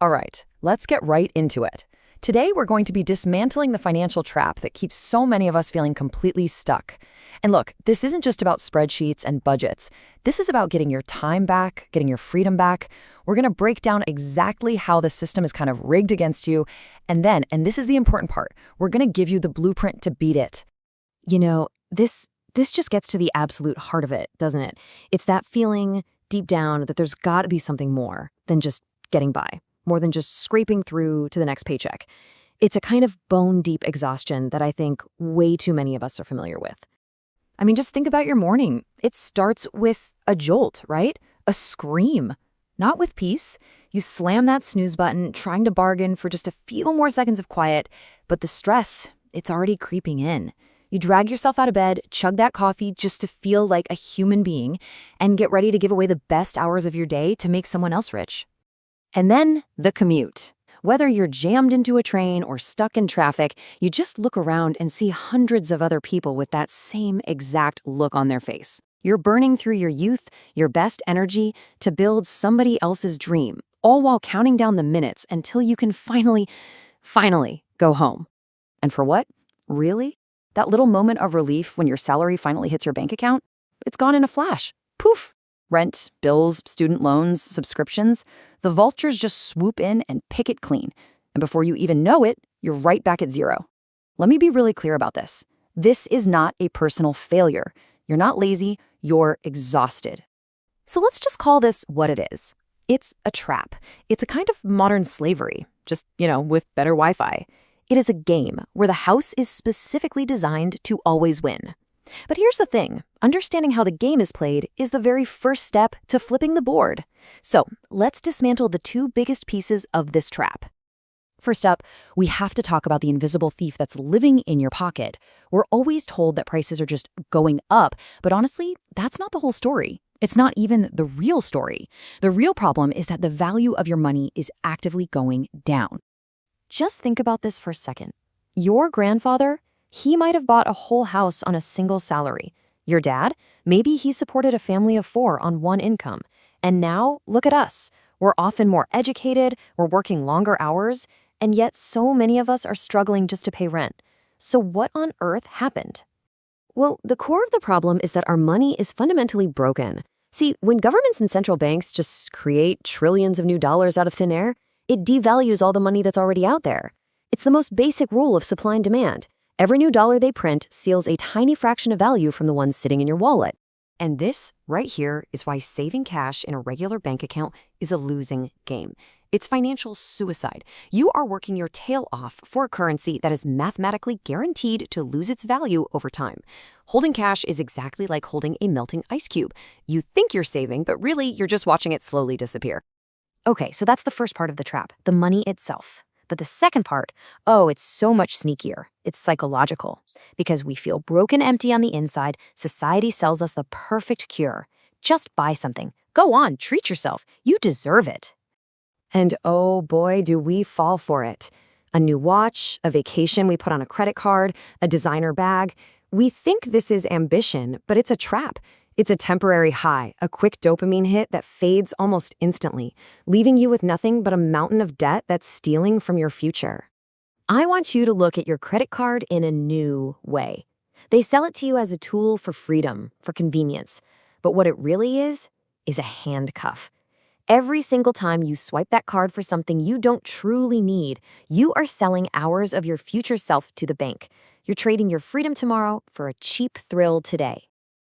All right, let's get right into it. Today, we're going to be dismantling the financial trap that keeps so many of us feeling completely stuck. And look, this isn't just about spreadsheets and budgets. This is about getting your time back, getting your freedom back. We're going to break down exactly how the system is kind of rigged against you. And this is the important part, we're going to give you the blueprint to beat it. This just gets to the absolute heart of it, doesn't it? It's that feeling deep down that there's got to be something more than just getting by, more than just scraping through to the next paycheck. It's a kind of bone-deep exhaustion that I think way too many of us are familiar with. I mean, just think about your morning. It starts with a jolt, right? A scream. Not with peace. You slam that snooze button, trying to bargain for just a few more seconds of quiet, but the stress, it's already creeping in. You drag yourself out of bed, chug that coffee just to feel like a human being, and get ready to give away the best hours of your day to make someone else rich. And then the commute. Whether you're jammed into a train or stuck in traffic, you just look around and see hundreds of other people with that same exact look on their face. You're burning through your youth, your best energy, to build somebody else's dream, all while counting down the minutes until you can finally go home. And for what? Really? That little moment of relief when your salary finally hits your bank account? It's gone in a flash. Poof! Rent, bills, student loans, subscriptions. The vultures just swoop in and pick it clean. And before you even know it, you're right back at zero. Let me be really clear about this. This is not a personal failure. You're not lazy, you're exhausted. So let's just call this what it is. It's a trap. It's a kind of modern slavery, just, with better Wi-Fi. It is a game where the house is specifically designed to always win. But here's the thing, understanding how the game is played is the very first step to flipping the board. So let's dismantle the two biggest pieces of this trap. First up, we have to talk about the invisible thief that's living in your pocket. We're always told that prices are just going up, but honestly, that's not the whole story. It's not even the real story. The real problem is that the value of your money is actively going down. Just think about this for a second. Your grandfather, he might have bought a whole house on a single salary. Your dad, maybe he supported a family of 4 on one income. And now, look at us. We're often more educated, we're working longer hours, and yet so many of us are struggling just to pay rent. So what on earth happened? Well, the core of the problem is that our money is fundamentally broken. See, when governments and central banks just create trillions of new dollars out of thin air, it devalues all the money that's already out there. It's the most basic rule of supply and demand. Every new dollar they print steals a tiny fraction of value from the one sitting in your wallet. And this right here is why saving cash in a regular bank account is a losing game. It's financial suicide. You are working your tail off for a currency that is mathematically guaranteed to lose its value over time. Holding cash is exactly like holding a melting ice cube. You think you're saving, but really you're just watching it slowly disappear. Okay, so that's the first part of the trap, the money itself. But the second part, it's so much sneakier. It's psychological. Because we feel broken empty on the inside, society sells us the perfect cure. Just buy something. Go on, treat yourself. You deserve it. And oh boy, do we fall for it. A new watch, a vacation we put on a credit card, a designer bag. We think this is ambition, but it's a trap. It's a temporary high, a quick dopamine hit that fades almost instantly, leaving you with nothing but a mountain of debt that's stealing from your future. I want you to look at your credit card in a new way. They sell it to you as a tool for freedom, for convenience. But what it really is a handcuff. Every single time you swipe that card for something you don't truly need, you are selling hours of your future self to the bank. You're trading your freedom tomorrow for a cheap thrill today.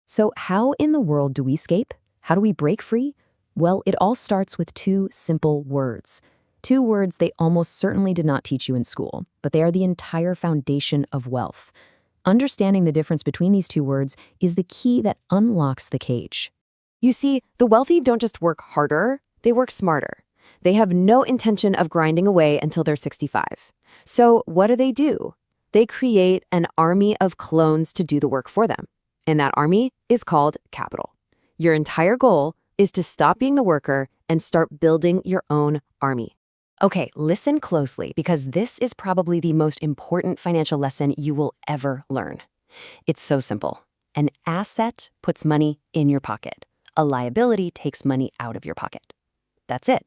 So how in the world do we escape? How do we break free? Well, it all starts with 2 simple words. 2 words they almost certainly did not teach you in school, but they are the entire foundation of wealth. Understanding the difference between these 2 words is the key that unlocks the cage. You see, the wealthy don't just work harder, they work smarter. They have no intention of grinding away until they're 65. So what do? They create an army of clones to do the work for them. And that army is called capital. Your entire goal is to stop being the worker and start building your own army. Okay, listen closely because this is probably the most important financial lesson you will ever learn. It's so simple. An asset puts money in your pocket. A liability takes money out of your pocket. That's it.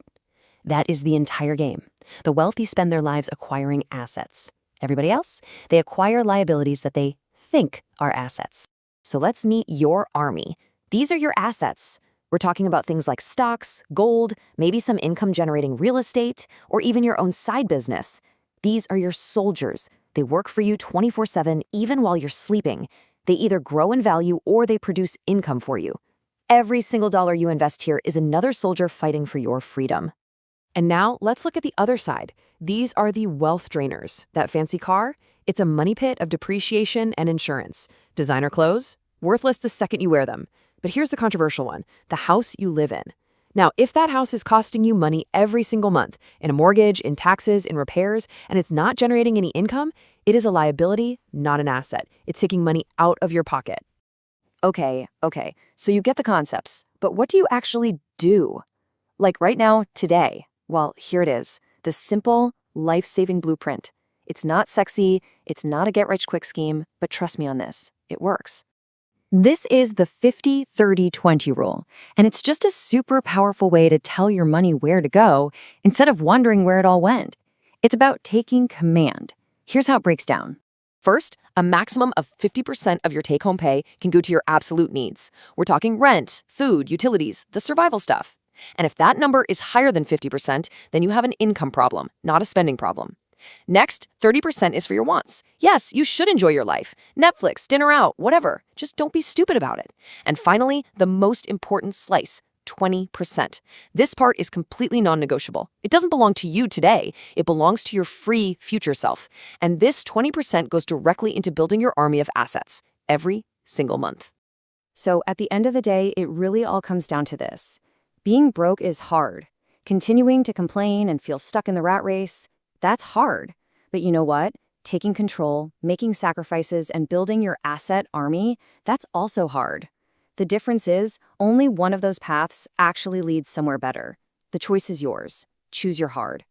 That is the entire game. The wealthy spend their lives acquiring assets. Everybody else? They acquire liabilities that they think are assets. So let's meet your army. These are your assets. We're talking about things like stocks, gold, maybe some income-generating real estate, or even your own side business. These are your soldiers. They work for you 24/7, even while you're sleeping. They either grow in value or they produce income for you. Every single dollar you invest here is another soldier fighting for your freedom. And now let's look at the other side. These are the wealth drainers. That fancy car? It's a money pit of depreciation and insurance. Designer clothes? Worthless the second you wear them. But here's the controversial one, the house you live in. Now, if that house is costing you money every single month, in a mortgage, in taxes, in repairs, and it's not generating any income, it is a liability, not an asset. It's taking money out of your pocket. Okay, so you get the concepts, but what do you actually do? Like right now, today. Well, here it is, the simple, life-saving blueprint. It's not sexy, it's not a get-rich-quick scheme, but trust me on this, it works. This is the 50-30-20 rule, and it's just a super powerful way to tell your money where to go instead of wondering where it all went. It's about taking command. Here's how it breaks down. First, a maximum of 50% of your take-home pay can go to your absolute needs. We're talking rent, food, utilities, the survival stuff. And if that number is higher than 50%, then you have an income problem, not a spending problem. Next, 30% is for your wants. Yes, you should enjoy your life. Netflix, dinner out, whatever. Just don't be stupid about it. And finally, the most important slice, 20%. This part is completely non-negotiable. It doesn't belong to you today. It belongs to your free future self. And this 20% goes directly into building your army of assets every single month. So at the end of the day, it really all comes down to this. Being broke is hard. Continuing to complain and feel stuck in the rat race, that's hard. But you know what? Taking control, making sacrifices, and building your asset army, that's also hard. The difference is, only one of those paths actually leads somewhere better. The choice is yours. Choose your hard.